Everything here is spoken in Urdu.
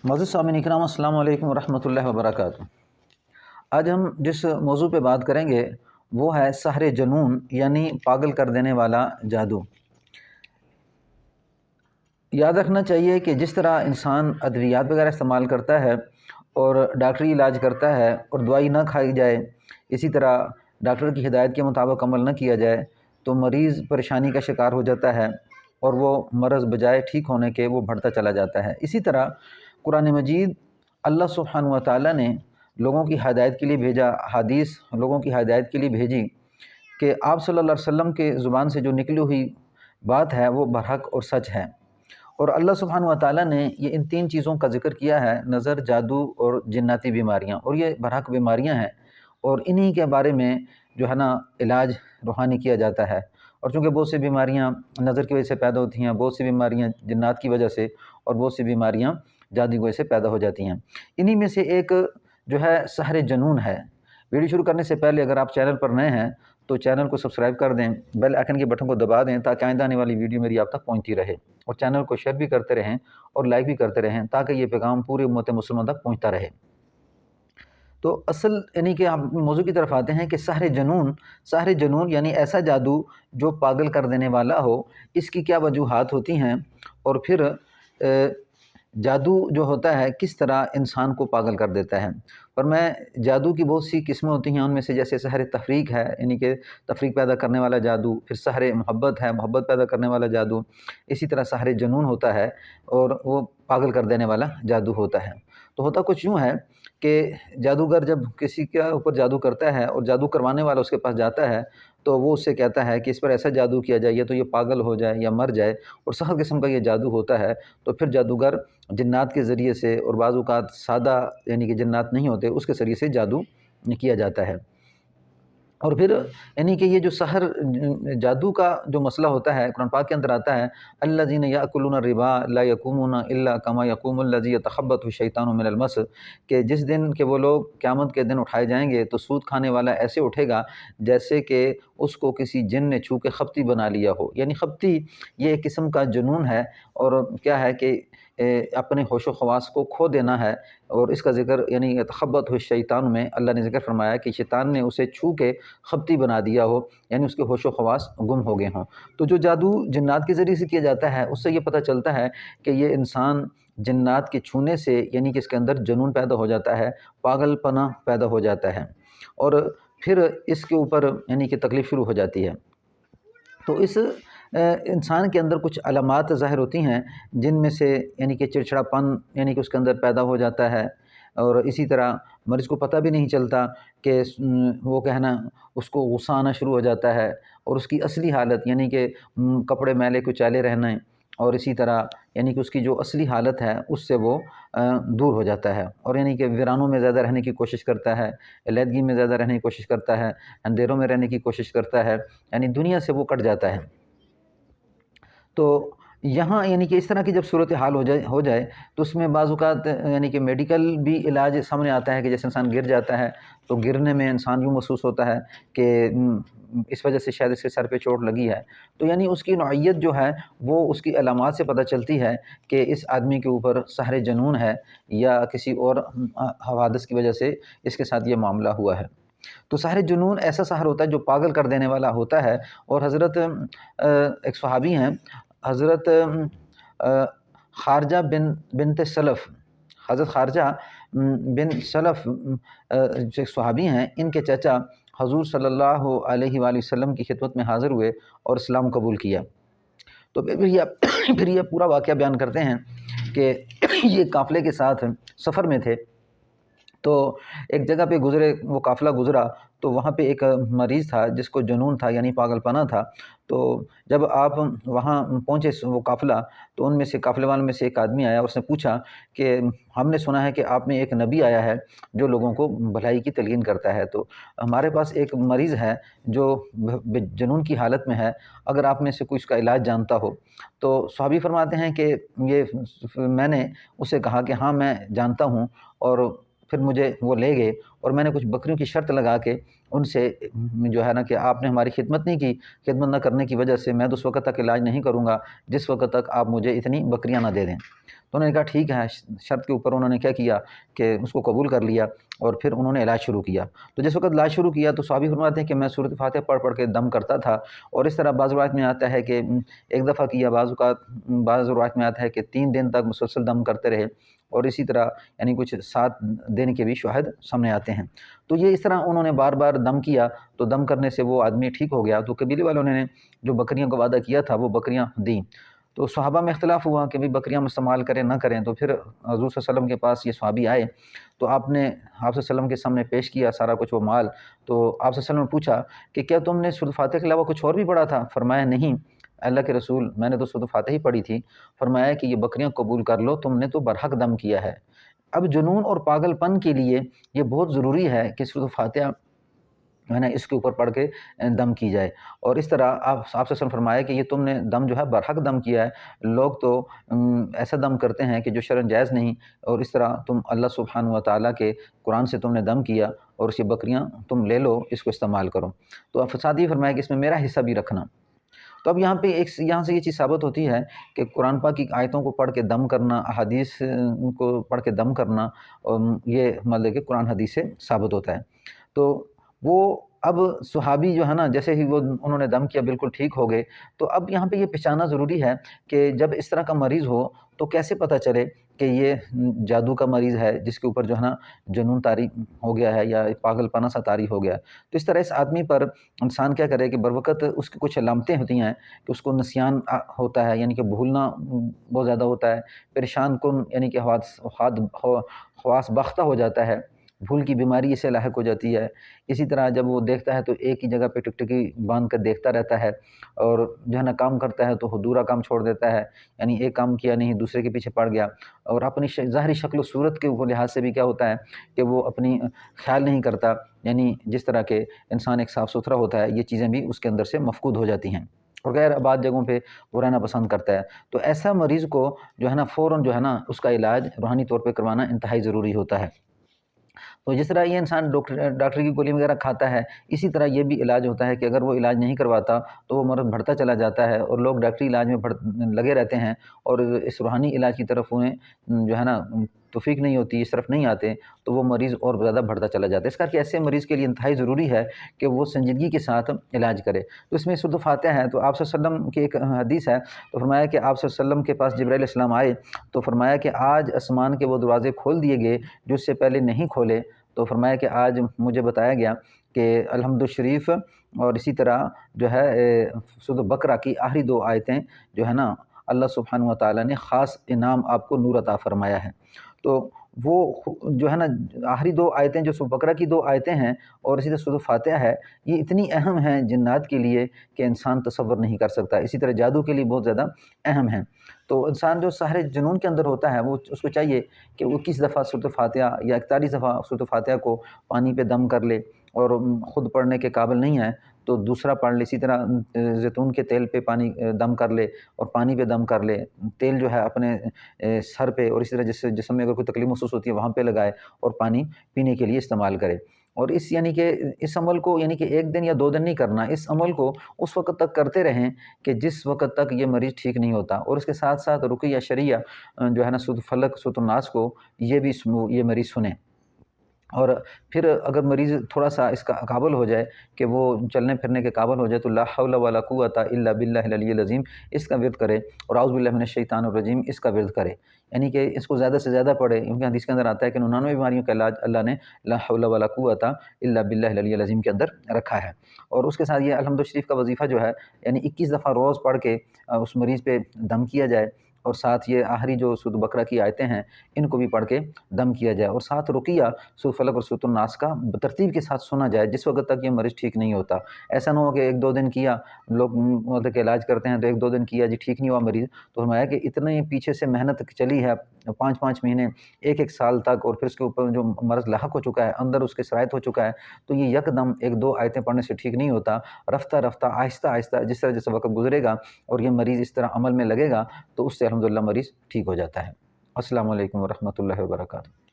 معزز سامعین اکرام، السلام علیکم ورحمۃ اللہ وبرکاتہ۔ آج ہم جس موضوع پہ بات کریں گے وہ ہے سحر جنون، یعنی پاگل کر دینے والا جادو۔ یاد رکھنا چاہیے کہ جس طرح انسان ادویات وغیرہ استعمال کرتا ہے اور ڈاکٹری علاج کرتا ہے اور دوائی نہ کھائی جائے، اسی طرح ڈاکٹر کی ہدایت کے مطابق عمل نہ کیا جائے تو مریض پریشانی کا شکار ہو جاتا ہے اور وہ مرض بجائے ٹھیک ہونے کے وہ بڑھتا چلا جاتا ہے۔ اسی طرح قرآن مجید اللہ سبحانہ و تعالیٰ نے لوگوں کی ہدایت کے لیے بھیجا، حدیث لوگوں کی ہدایت کے لیے بھیجی کہ آپ صلی اللہ علیہ وسلم کے زبان سے جو نکلی ہوئی بات ہے وہ برحق اور سچ ہے۔ اور اللہ سبحانہ و تعالیٰ نے یہ ان تین چیزوں کا ذکر کیا ہے، نظر، جادو اور جناتی بیماریاں، اور یہ برحق بیماریاں ہیں اور انہی کے بارے میں جو ہے نا علاج روحانی کیا جاتا ہے۔ اور چونکہ بہت سی بیماریاں نظر کی وجہ سے پیدا ہوتی ہیں، بہت سی بیماریاں جنات کی وجہ سے، اور بہت سی بیماریاں جادو کی وجہ سے پیدا ہو جاتی ہیں۔ انہی میں سے ایک جو ہے سحر جنون ہے۔ ویڈیو شروع کرنے سے پہلے اگر آپ چینل پر نئے ہیں تو چینل کو سبسکرائب کر دیں، بیل آئیکن کے بٹن کو دبا دیں تاکہ آئندہ آنے والی ویڈیو میری آپ تک پہنچتی رہے، اور چینل کو شیئر بھی کرتے رہیں اور لائک بھی کرتے رہیں تاکہ یہ پیغام پوری امت مسلمہ تک پہنچتا رہے۔ تو اصل یعنی کہ ہم موضوع کی طرف آتے ہیں کہ سحر جنون یعنی ایسا جادو جو پاگل کر دینے والا ہو، اس کی کیا وجوہات ہوتی ہیں، اور پھر جادو جو ہوتا ہے کس طرح انسان کو پاگل کر دیتا ہے۔ پر میں جادو کی بہت سی قسمیں ہوتی ہیں، ان میں سے جیسے سحر تفریق ہے، یعنی کہ تفریق پیدا کرنے والا جادو، پھر سحر محبت ہے، محبت پیدا کرنے والا جادو، اسی طرح سحر جنون ہوتا ہے اور وہ پاگل کر دینے والا جادو ہوتا ہے۔ تو ہوتا کچھ یوں ہے کہ جادوگر جب کسی کے اوپر جادو کرتا ہے اور جادو کروانے والا اس کے پاس جاتا ہے تو وہ اس سے کہتا ہے کہ اس پر ایسا جادو کیا جائے یا تو یہ پاگل ہو جائے یا مر جائے، اور سخت قسم کا یہ جادو ہوتا ہے۔ تو پھر جادوگر جنات کے ذریعے سے، اور بعض اوقات سادہ یعنی کہ جنات نہیں ہوتے اس کے ذریعے سے جادو کیا جاتا ہے۔ اور پھر یعنی کہ یہ جو سحر جادو کا جو مسئلہ ہوتا ہے قرآن پاک کے اندر آتا ہے، الذین یأکلون الربا لا یقومون الا کما یقوم الذی یتخبطہ الشیطان من المس، کہ جس دن کہ وہ لوگ قیامت کے دن اٹھائے جائیں گے تو سود کھانے والا ایسے اٹھے گا جیسے کہ اس کو کسی جن نے چھو کے خبطی بنا لیا ہو۔ یعنی خبطی یہ ایک قسم کا جنون ہے، اور کیا ہے کہ اپنے ہوش و خواص کو کھو دینا ہے، اور اس کا ذکر یعنی یتخبطہ الشیطان میں اللہ نے ذکر فرمایا کہ شیطان نے اسے چھو کے خبطی بنا دیا ہو، یعنی اس کے ہوش و خواص گم ہو گئے ہوں۔ تو جو جادو جنات کے ذریعے سے کیا جاتا ہے اس سے یہ پتہ چلتا ہے کہ یہ انسان جنات کے چھونے سے یعنی کہ اس کے اندر جنون پیدا ہو جاتا ہے، پاگل پنا پیدا ہو جاتا ہے، اور پھر اس کے اوپر یعنی کہ تکلیف شروع ہو جاتی ہے۔ تو اس انسان کے اندر کچھ علامات ظاہر ہوتی ہیں جن میں سے یعنی کہ چڑچڑا پن یعنی کہ اس کے اندر پیدا ہو جاتا ہے، اور اسی طرح مریض کو پتہ بھی نہیں چلتا کہ وہ کہنا اس کو غصہ آنا شروع ہو جاتا ہے، اور اس کی اصلی حالت یعنی کہ کپڑے میلے کچیلے رہنا، اور اسی طرح یعنی کہ اس کی جو اصلی حالت ہے اس سے وہ دور ہو جاتا ہے، اور یعنی کہ ویرانوں میں زیادہ رہنے کی کوشش کرتا ہے، علیحدگی میں زیادہ رہنے کی کوشش کرتا ہے، اندھیروں میں رہنے کی کوشش کرتا ہے، یعنی دنیا سے وہ کٹ جاتا ہے۔ تو یہاں یعنی کہ اس طرح کی جب صورتحال ہو جائے تو اس میں بعض اوقات یعنی کہ میڈیکل بھی علاج سامنے آتا ہے کہ جیسے انسان گر جاتا ہے تو گرنے میں انسان یوں محسوس ہوتا ہے کہ اس وجہ سے شاید اس کے سر پہ چوٹ لگی ہے، تو یعنی اس کی نوعیت جو ہے وہ اس کی علامات سے پتہ چلتی ہے کہ اس آدمی کے اوپر سحر جنون ہے یا کسی اور حوادث کی وجہ سے اس کے ساتھ یہ معاملہ ہوا ہے۔ تو سحر جنون ایسا سحر ہوتا ہے جو پاگل کر دینے والا ہوتا ہے، اور حضرت ایک صحابی ہیں، حضرت خارجہ بنت سلف، حضرت خارجہ بن سلف جو ایک صحابی ہیں، ان کے چچا حضور صلی اللہ علیہ وآلہ وسلم کی خدمت میں حاضر ہوئے اور اسلام قبول کیا۔ تو پھر یہ پورا واقعہ بیان کرتے ہیں کہ یہ قافلے کے ساتھ سفر میں تھے، تو ایک جگہ پہ گزرے، وہ قافلہ گزرا تو وہاں پہ ایک مریض تھا جس کو جنون تھا یعنی پاگل پنا تھا۔ تو جب آپ وہاں پہنچے وہ قافلہ، تو ان میں سے قافلے والوں میں سے ایک آدمی آیا اور اس نے پوچھا کہ ہم نے سنا ہے کہ آپ میں ایک نبی آیا ہے جو لوگوں کو بھلائی کی تلقین کرتا ہے، تو ہمارے پاس ایک مریض ہے جو جنون کی حالت میں ہے، اگر آپ میں سے کوئی اس کا علاج جانتا ہو۔ تو صحابی فرماتے ہیں کہ میں نے اسے کہا کہ ہاں میں جانتا ہوں، اور پھر مجھے وہ لے گئے اور میں نے کچھ بکریوں کی شرط لگا کے ان سے جو ہے نا کہ آپ نے ہماری خدمت نہیں کی، خدمت نہ کرنے کی وجہ سے میں تو اس وقت تک علاج نہیں کروں گا جس وقت تک آپ مجھے اتنی بکریاں نہ دے دیں۔ تو انہوں نے کہا ٹھیک ہے، شرط کے اوپر انہوں نے کیا کیا کہ اس کو قبول کر لیا، اور پھر انہوں نے علاج شروع کیا۔ تو جس وقت علاج شروع کیا تو صحابی فرماتے ہیں کہ میں سورۃ فاتحہ پڑھ پڑھ کے دم کرتا تھا، اور اس طرح بعض روایت میں آتا ہے کہ ایک دفعہ کیا، بعض روایت میں آتا ہے کہ 3 دن تک مسلسل دم کرتے رہے، اور اسی طرح یعنی کچھ 7 دن کے بھی شواہد سامنے آتے ہیں۔ تو یہ اس طرح انہوں نے بار بار دم کیا، تو دم کرنے سے وہ آدمی ٹھیک ہو گیا۔ تو قبیلے والوں نے جو بکریوں کا وعدہ کیا تھا وہ بکریاں دیں۔ تو صحابہ میں اختلاف ہوا کہ بکریاں استعمال کریں نہ کریں، تو پھر حضور صلی اللہ علیہ وسلم کے پاس یہ صحابی آئے، تو آپ نے آپ صلی اللہ علیہ وسلم کے سامنے پیش کیا سارا کچھ وہ مال۔ تو آپ صلی اللہ علیہ وسلم نے پوچھا کہ کیا تم نے سورۃ فاتحہ کے علاوہ کچھ اور بھی پڑھا تھا؟ فرمایا نہیں اللہ کے رسول، میں نے تو سورۃ فاتحہ ہی پڑھی تھی۔ فرمایا کہ یہ بکریاں قبول کر لو، تم نے تو برحق دم کیا ہے۔ اب جنون اور پاگل پن کے لیے یہ بہت ضروری ہے کہ سورۃ فاتحہ ہے نا اس کے اوپر پڑھ کے دم کی جائے، اور اس طرح آپ صلی اللہ علیہ وسلم فرمایا کہ یہ تم نے دم جو ہے برحق دم کیا ہے۔ لوگ تو ایسا دم کرتے ہیں کہ جو شرعاً جائز نہیں، اور اس طرح تم اللہ سبحانہ و تعالیٰ کے قرآن سے تم نے دم کیا، اور اس کی بکریاں تم لے لو، اس کو استعمال کرو۔ تو اب ساتھ ہی فرمایا کہ اس میں میرا حصہ بھی رکھنا۔ تو اب یہاں پہ یہاں سے یہ چیز ثابت ہوتی ہے کہ قرآن پاک کی آیتوں کو پڑھ کے دم کرنا، احادیث کو پڑھ کے دم کرنا، یہ مطلب کہ قرآن حدیث سے ثابت ہوتا ہے۔ تو وہ اب صحابی جو ہے نا جیسے ہی وہ انہوں نے دم کیا بالکل ٹھیک ہو گئے۔ تو اب یہاں پہ یہ پہچاننا ضروری ہے کہ جب اس طرح کا مریض ہو تو کیسے پتہ چلے کہ یہ جادو کا مریض ہے، جس کے اوپر جو ہے نا جنون طاری ہو گیا ہے یا پاگل پنا سا طاری ہو گیا ہے۔ تو اس طرح اس آدمی پر انسان کیا کرے کہ بروقت اس کی کچھ علامتیں ہوتی ہیں کہ اس کو نسیان ہوتا ہے، یعنی کہ بھولنا بہت زیادہ ہوتا ہے، پریشان کن یعنی کہ حواس باختہ ہو جاتا ہے، بھول کی بیماری اسے لاحق ہو جاتی ہے۔ اسی طرح جب وہ دیکھتا ہے تو ایک ہی جگہ پہ ٹکٹکی باندھ کر دیکھتا رہتا ہے، اور جو ہے نا کام کرتا ہے تو دوسرا کام چھوڑ دیتا ہے، یعنی ایک کام کیا نہیں دوسرے کے پیچھے پڑ گیا، اور اپنی ظاہری شکل و صورت کے لحاظ سے بھی کیا ہوتا ہے کہ وہ اپنی خیال نہیں کرتا، یعنی جس طرح کے انسان ایک صاف ستھرا ہوتا ہے یہ چیزیں بھی اس کے اندر سے مفقود ہو جاتی ہیں، اور غیر آباد جگہوں پہ وہ رہنا پسند کرتا ہے۔ تو ایسا مریض کو جو ہے نا فوراً جو ہے نا اس کا علاج روحانی طور پہ کروانا انتہائی ضروری ہوتا ہے۔ تو جس طرح یہ انسان ڈاکٹر کی گولی وغیرہ کھاتا ہے، اسی طرح یہ بھی علاج ہوتا ہے کہ اگر وہ علاج نہیں کرواتا تو وہ مرض بڑھتا چلا جاتا ہے، اور لوگ ڈاکٹری علاج میں لگے رہتے ہیں، اور اس روحانی علاج کی طرف انہیں جو ہے نا توفیق نہیں ہوتی، اس طرف نہیں آتے، تو وہ مریض اور زیادہ بڑھتا چلا جاتا ہے۔ اس کر کے ایسے مریض کے لیے انتہائی ضروری ہے کہ وہ سنجیدگی کے ساتھ علاج کرے۔ تو اس میں سورۃ فاتحہ ہے، تو آپ صلی اللہ علیہ وسلم کی ایک حدیث ہے، تو فرمایا کہ آپ صلی اللہ علیہ وسلم کے پاس جبرائیل علیہ السلام آئے، تو فرمایا کہ آج آسمان کے وہ دروازے کھول دیے گئے جو اس سے پہلے نہیں کھولے۔ تو فرمایا کہ آج مجھے بتایا گیا کہ الحمد شریف اور اسی طرح جو ہے سورۃ بقرہ کی آخری 2 آیتیں جو ہے نا اللہ سبحانہ و تعالیٰ نے خاص انعام آپ کو نور عطا فرمایا ہے۔ تو وہ جو ہے نا آخری 2 آیتیں جو سورۃ بقرہ کی 2 آیتیں ہیں اور اسی طرح سورۃ فاتحہ ہے، یہ اتنی اہم ہیں جنات کے لیے کہ انسان تصور نہیں کر سکتا، اسی طرح جادو کے لیے بہت زیادہ اہم ہیں۔ تو انسان جو سارے جنون کے اندر ہوتا ہے وہ اس کو چاہیے کہ وہ 21 دفعہ سورۃ فاتحہ یا 41 دفعہ سورۃ فاتحہ کو پانی پہ دم کر لے، اور خود پڑھنے کے قابل نہیں ہے تو دوسرا پڑھ لے۔ اسی طرح زیتون کے تیل پہ پانی دم کر لے اور پانی پہ دم کر لے، تیل جو ہے اپنے سر پہ اور اسی طرح جسم میں اگر کوئی تکلیف محسوس ہوتی ہے وہاں پہ لگائے اور پانی پینے کے لیے استعمال کرے۔ اور یعنی کہ اس عمل کو یعنی کہ 1 دن یا 2 دن نہیں کرنا، اس عمل کو اس وقت تک کرتے رہیں کہ جس وقت تک یہ مریض ٹھیک نہیں ہوتا، اور اس کے ساتھ ساتھ رقیہ شرعیہ جو ہے نا سورۃ فلق سورۃ الناس کو یہ بھی یہ مریض سنیں۔ اور پھر اگر مریض تھوڑا سا اس کا قابل ہو جائے کہ وہ چلنے پھرنے کے قابل ہو جائے تو لا حول ولا قوۃ الا باللہ العلی العظیم اس کا ورد کرے، اور اعوذ باللہ من الشیطان الرجیم اس کا ورد کرے، یعنی کہ اس کو زیادہ سے زیادہ پڑھے، کیونکہ حدیث کے اندر آتا ہے کہ 99 بیماریوں کا علاج اللہ نے لا حول ولا قوۃ الا باللہ العلی العظیم کے اندر رکھا ہے۔ اور اس کے ساتھ یہ الحمد شریف کا وظیفہ جو ہے یعنی 21 دفعہ روز پڑھ کے اس مریض پہ دم کیا جائے، اور ساتھ یہ آخری جو سورۃ بقرہ کی آیتیں ہیں ان کو بھی پڑھ کے دم کیا جائے، اور ساتھ رقیہ سورۃ فلق اور سورۃ الناس کا ترتیب کے ساتھ سنا جائے جس وقت تک یہ مریض ٹھیک نہیں ہوتا۔ ایسا نہ ہو کہ 1-2 دن کیا، لوگ مطلب کہ علاج کرتے ہیں تو 1-2 دن کیا جی ٹھیک نہیں ہوا مریض، تو فرمایا کہ اتنے پیچھے سے محنت چلی ہے 5-5 مہینے 1-1 سال تک، اور پھر اس کے اوپر جو مرض لاحق ہو چکا ہے اندر اس کے سرایت ہو چکا ہے، تو یہ یکدم 1-2 آیتیں پڑھنے سے ٹھیک نہیں ہوتا، رفتہ رفتہ آہستہ آہستہ جس طرح جیسے وقت گزرے گا اور یہ مریض اس طرح عمل میں لگے گا تو اس سے الحمدللہ مریض ٹھیک ہو جاتا ہے۔ السلام علیکم ورحمۃ اللہ وبرکاتہ۔